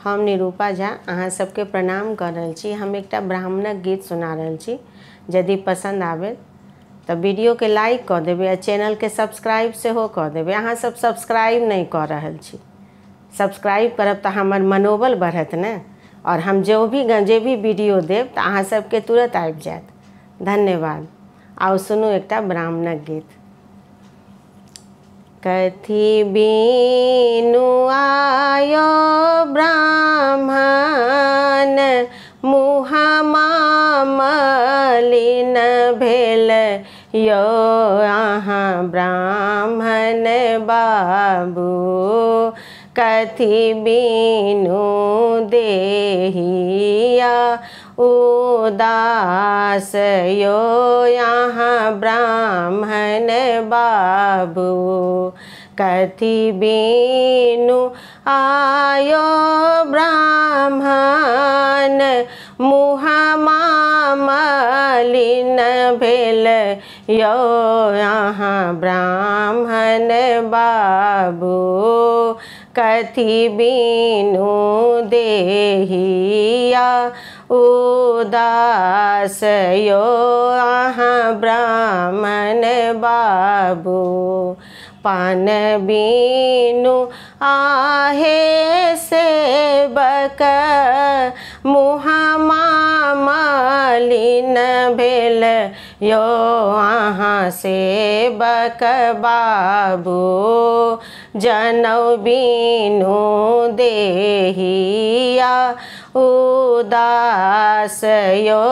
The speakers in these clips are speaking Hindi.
हम निरूपा झा अहाँ सबके प्रणाम कर रहल छी। हम एकटा ब्राह्मणक गीत सुना रहल छी। यदि पसंद आवे तो वीडियो के लाइक कर देबै आ चैनल के सब्सक्राइब सेहो कर देबै। अहाँ सब सब्सक्राइब नहीं कर रहल छी। सब्सक्राइब करब तो हमर मनोबल बढ़त ने, और हम जे भी वीडियो देब तो अहाँ सबके तुरंत आबि जायत। धन्यवाद। आओ सुनू एकटा ब्राह्मणक गीत। कथी बीनु आयो ब्राह्मण, मुँहमा मलिन भेल यो अहाँ ब्राह्मण बाबू। कथी बीनु देहिया उदास यो यहाँ ब्राह्मण बाबू। कथी बीनु आयो ब्राह्मण, मुँहमा मलिन भेल यो यहाँ ब्राह्मण बाबू। कथी बीनु देहिया उदास यो अहाँ ब्राह्मण बाबू। पान बीनु आहे सेवक, मुँहमा मलिन भेल यो अहाँ सेवक बाबू। जनौ बीनु देहिया उदास यो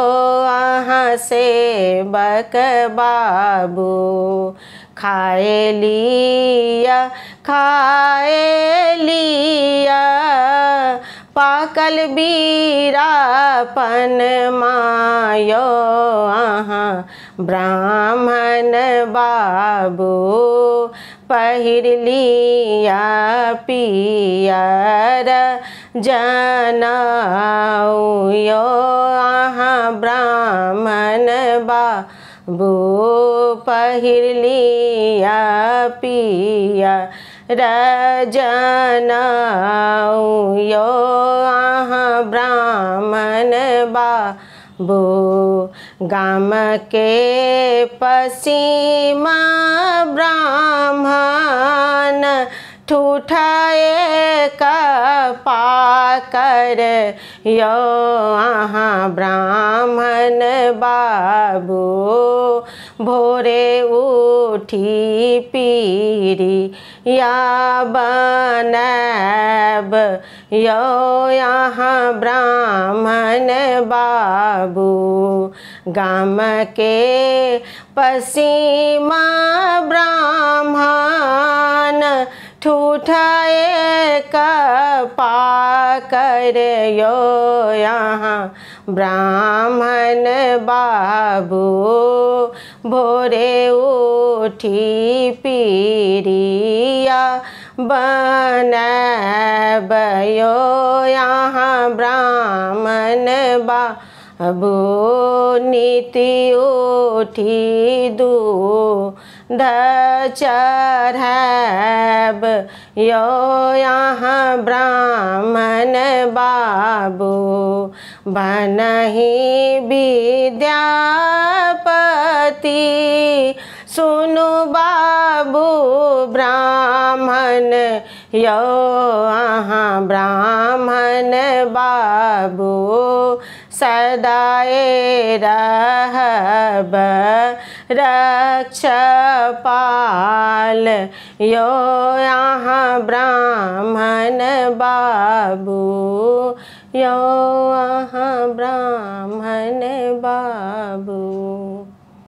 अहाँ सेवक बाबू। खाए लिया पाकल बीरापन मायो अहाँ ब्राह्मण बाबू। पहिर लिया पियर जनऊ यो अहाँ ब्राह्मण बाबू। पहिर लिया पियर जनऊ यो अहाँ ब्राह्मण बाबू। गाम के पसीमा ब्राह्मण, ठूठाए पाकर यो अहाँ ब्राह्मण बाबू। भोरे उठी पीरी या बनैब यो यहाँ ब्राह्मण बाबू। गाम के पसीमा ब्राह्मण, ठूठाए पाकर यो यहाँ ब्राह्मण बाबू। भोरे उठी पीरिया बनैब यो यहाँ ब्राह्मण बाबू। नीति उठी दूध चढ़ैब यो यहाँ ब्राह्मण बाबू। बनहि विद्यापति सुनु बाबू ब्राह्मण यो अहाँ ब्राह्मण बाबू। सदाए रहब रक्षपाल यो यहाँ ब्राह्मण बाबू। यो यहाँ ब्राह्मण बाबू।